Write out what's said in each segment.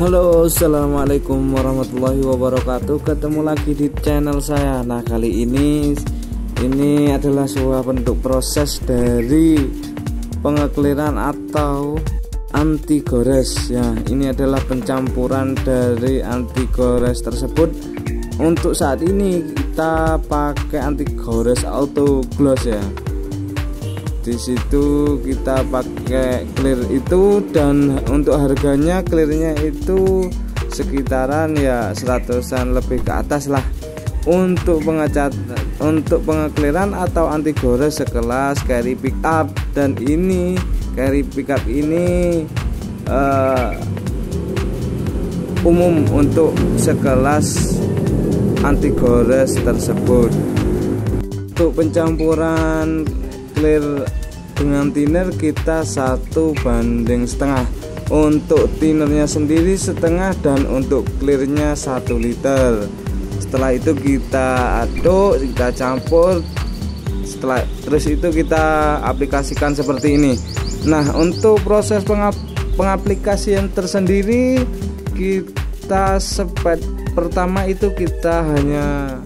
Halo, assalamualaikum warahmatullahi wabarakatuh. Ketemu lagi di channel saya. Nah, kali ini adalah sebuah bentuk proses dari pengekliran atau anti gores ya. Ini adalah pencampuran dari anti gores tersebut. Untuk saat ini kita pakai anti gores auto gloss ya. Di situ kita pakai clear itu, dan untuk harganya clearnya itu sekitaran ya 100-an lebih ke atas lah. Untuk pengekliran atau anti gores sekelas carry pickup, dan ini carry pickup ini umum untuk sekelas anti gores tersebut. Untuk pencampuran clear dengan thinner kita 1:1,5. Untuk thinnernya sendiri setengah, dan untuk clearnya 1 liter. Setelah itu kita aduk, kita campur, terus itu kita aplikasikan seperti ini. Nah, untuk proses pengaplikasian tersendiri, kita step pertama itu kita hanya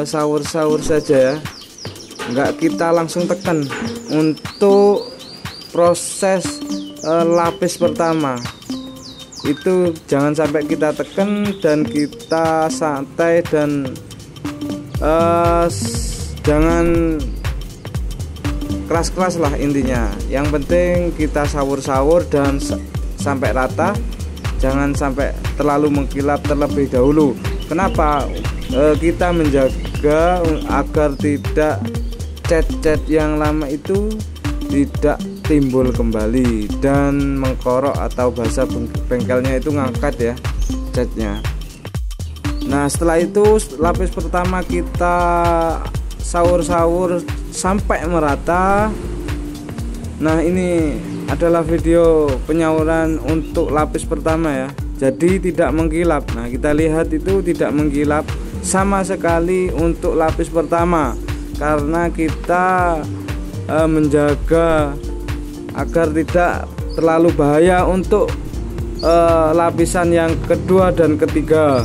saur-saur saja ya, enggak kita langsung tekan. Untuk proses lapis pertama itu jangan sampai kita tekan, dan kita santai, dan jangan keras-keras lah intinya. Yang penting kita saur-saur dan sampai rata, jangan sampai terlalu mengkilap terlebih dahulu. Kenapa? Kita menjaga agar tidak cat-cat yang lama itu tidak timbul kembali dan mengkorok, atau bahasa bengkelnya itu ngangkat ya catnya. Nah, setelah itu lapis pertama kita saur-saur sampai merata. Nah, ini adalah video penyauran untuk lapis pertama ya, jadi tidak mengkilap. Nah, kita lihat itu tidak mengkilap sama sekali untuk lapis pertama, karena kita menjaga agar tidak terlalu bahaya untuk lapisan yang kedua dan ketiga.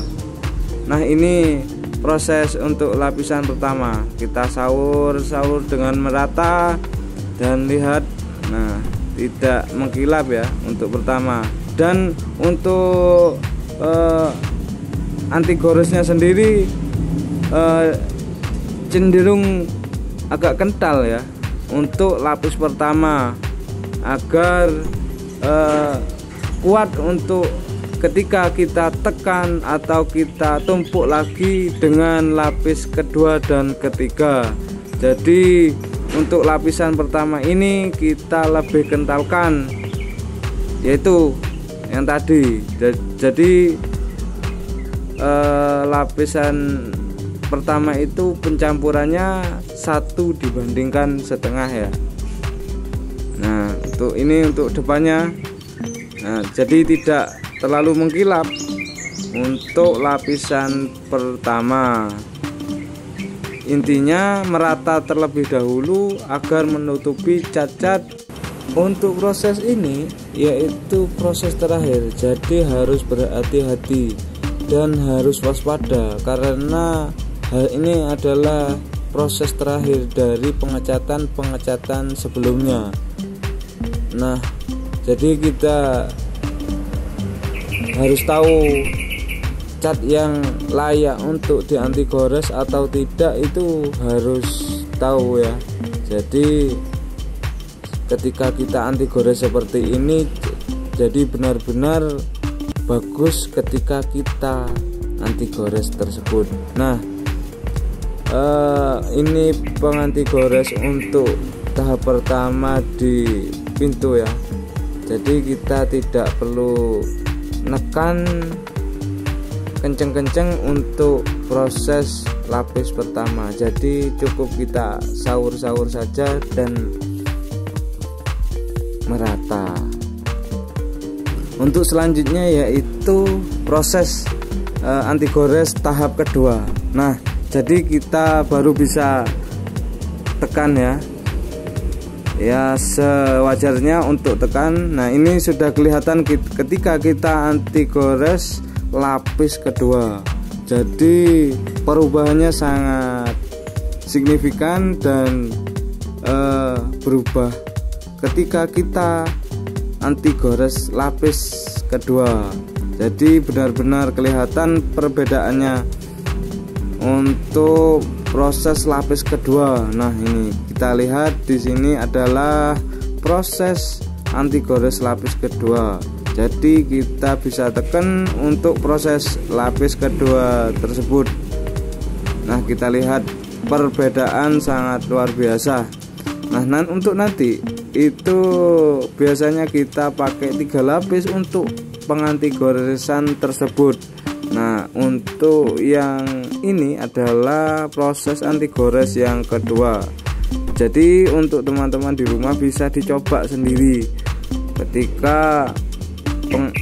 Nah, ini proses untuk lapisan pertama, kita saur-saur dengan merata dan lihat, nah tidak mengkilap ya untuk pertama. Dan untuk anti goresnya sendiri cenderung agak kental ya untuk lapis pertama, agar kuat untuk ketika kita tekan atau kita tumpuk lagi dengan lapis kedua dan ketiga. Jadi untuk lapisan pertama ini kita lebih kentalkan, yaitu yang tadi. Jadi lapisan pertama itu pencampurannya 1:1,5 ya. Nah, untuk ini untuk depannya, nah jadi tidak terlalu mengkilap untuk lapisan pertama. Intinya merata terlebih dahulu agar menutupi cat-cat. Untuk proses ini yaitu proses terakhir, jadi harus berhati-hati dan harus waspada, karena hal ini adalah proses terakhir dari pengecatan sebelumnya. Nah, jadi kita harus tahu cat yang layak untuk di anti gores atau tidak, itu harus tahu ya. Jadi ketika kita anti gores seperti ini, jadi benar-benar bagus ketika kita anti gores tersebut. Nah, ini penganti gores untuk tahap pertama di pintu ya. Jadi kita tidak perlu nekan kenceng-kenceng untuk proses lapis pertama. Jadi cukup kita saur-saur saja dan merata. Untuk selanjutnya yaitu proses anti gores tahap kedua. Nah, jadi kita baru bisa tekan ya. ya sewajarnya untuk tekan. Nah ini sudah kelihatan ketika kita anti gores lapis kedua, jadi perubahannya sangat signifikan dan berubah ketika kita anti gores lapis kedua. Jadi benar-benar kelihatan perbedaannya untuk proses lapis kedua. Nah ini kita lihat di sini adalah proses anti gores lapis kedua. Jadi kita bisa tekan untuk proses lapis kedua tersebut. Nah kita lihat perbedaan sangat luar biasa. Nah untuk nanti itu biasanya kita pakai 3 lapis untuk penganti goresan tersebut. Nah untuk yang ini adalah proses anti gores yang kedua. Jadi untuk teman-teman di rumah bisa dicoba sendiri ketika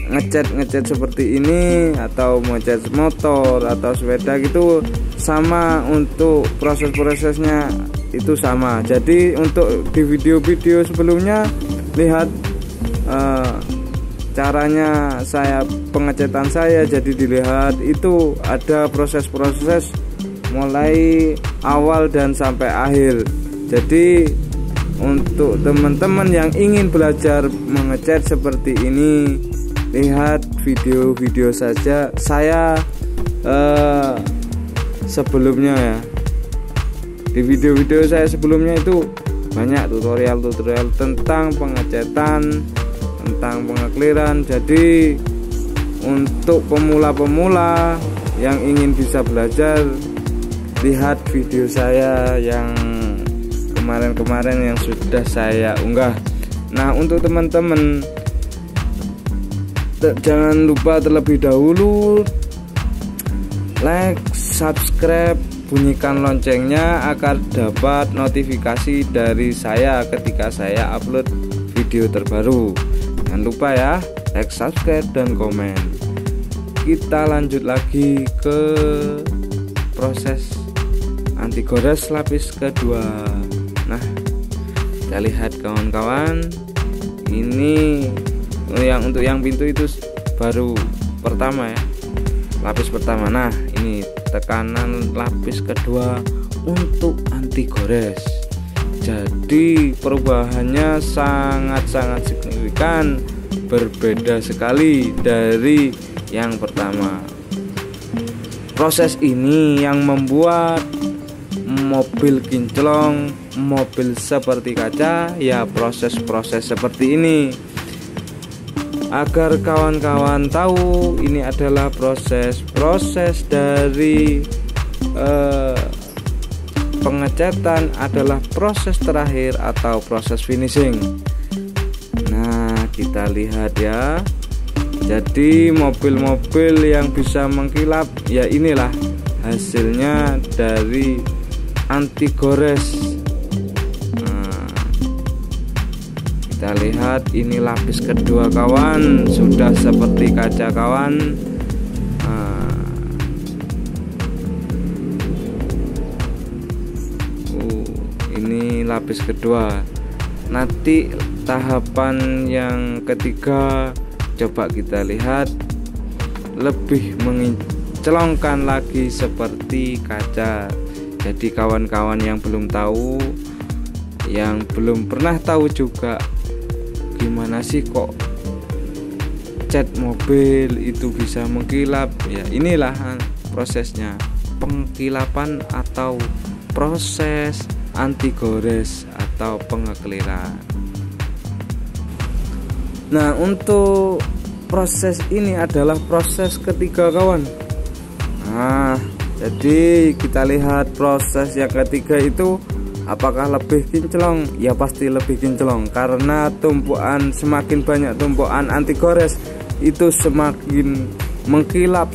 ngecat seperti ini, atau ngecat motor atau sepeda gitu, sama untuk proses-prosesnya itu sama. Jadi untuk di video-video sebelumnya lihat caranya saya pengecatan saya, jadi dilihat itu ada proses-proses mulai awal dan sampai akhir. Jadi untuk teman-teman yang ingin belajar mengecat seperti ini, lihat video-video saja saya sebelumnya ya. Di video-video saya sebelumnya itu banyak tutorial-tutorial tentang pengecatan, tentang pengekliran. Jadi untuk pemula-pemula yang ingin bisa belajar, lihat video saya yang kemarin-kemarin yang sudah saya unggah. Nah untuk teman-teman jangan lupa terlebih dahulu like, subscribe, bunyikan loncengnya agar dapat notifikasi dari saya ketika saya upload video terbaru. Jangan lupa ya, like, subscribe, dan komen. Kita lanjut lagi ke proses anti gores lapis kedua. Nah kita lihat kawan-kawan, ini yang untuk yang pintu itu baru pertama ya, lapis pertama. Nah ini tekanan lapis kedua untuk anti gores. Jadi perubahannya sangat-sangat signifikan, berbeda sekali dari yang pertama. Proses ini yang membuat mobil kinclong, mobil seperti kaca, ya proses-proses seperti ini. Agar kawan-kawan tahu, ini adalah proses dari pengecatan, adalah proses terakhir atau proses finishing. Nah kita lihat ya. Jadi mobil-mobil yang bisa mengkilap, ya inilah hasilnya dari anti gores. Kita lihat ini lapis kedua kawan, sudah seperti kaca kawan. Ini lapis kedua. Nanti tahapan yang ketiga coba kita lihat, lebih mencelongkan lagi seperti kaca. Jadi kawan-kawan yang belum tahu, yang belum pernah tahu juga gimana sih kok cat mobil itu bisa mengkilap, ya inilah prosesnya, pengkilapan atau proses anti gores atau pengekliran. Nah untuk proses ini adalah proses ketiga kawan. Nah jadi kita lihat proses yang ketiga itu apakah lebih kinclong? Ya pasti lebih kinclong, karena tumpuan, semakin banyak tumpuan anti gores itu semakin mengkilap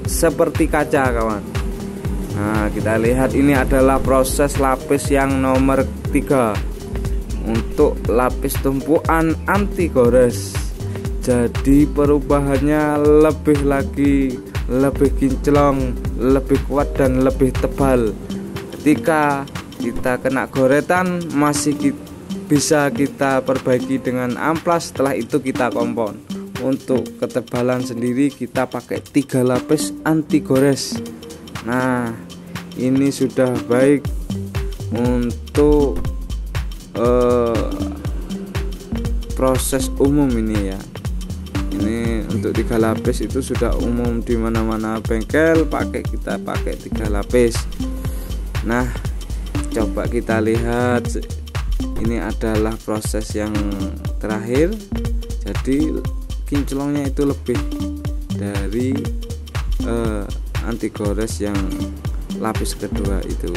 seperti kaca kawan. Nah kita lihat ini adalah proses lapis yang nomor 3 untuk lapis tumpuan anti gores. Jadi perubahannya lebih lagi, lebih kinclong, lebih kuat dan lebih tebal. Ketika kita kena goretan bisa kita perbaiki dengan amplas, setelah itu kita kompon. Untuk ketebalan sendiri kita pakai 3 lapis anti gores. Nah, ini sudah baik untuk proses umum ini ya. Ini untuk 3 lapis itu sudah umum di mana-mana bengkel kita pakai 3 lapis. Nah, coba kita lihat, ini adalah proses yang terakhir. Jadi kinclongnya itu lebih dari anti gores yang lapis kedua itu.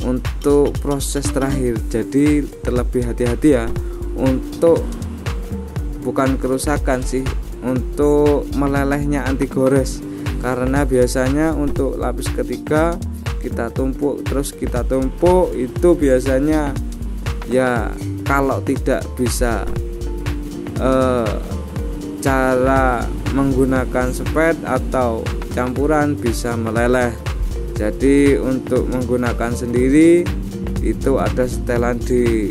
Untuk proses terakhir, jadi terlebih hati-hati ya, untuk bukan kerusakan sih, untuk melelehnya anti gores. Karena biasanya untuk lapis ketiga kita tumpuk itu biasanya ya, kalau tidak bisa cara menggunakan spet atau campuran bisa meleleh. Jadi untuk menggunakan sendiri itu ada setelan di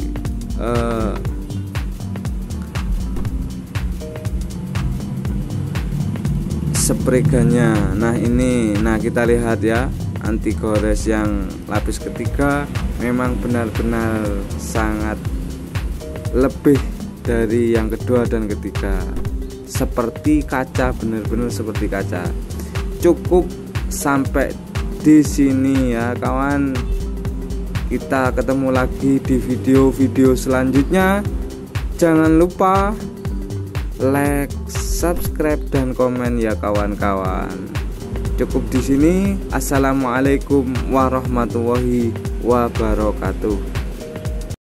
spraygannya. Nah ini, kita lihat ya, anti gores yang lapis ketiga memang benar-benar sangat lebih dari yang kedua dan ketiga, seperti kaca, benar-benar seperti kaca. Cukup sampai di sini ya kawan, kita ketemu lagi di video-video selanjutnya. Jangan lupa like, subscribe dan komen ya kawan-kawan. Cukup di sini. Assalamualaikum warahmatullahi wabarakatuh.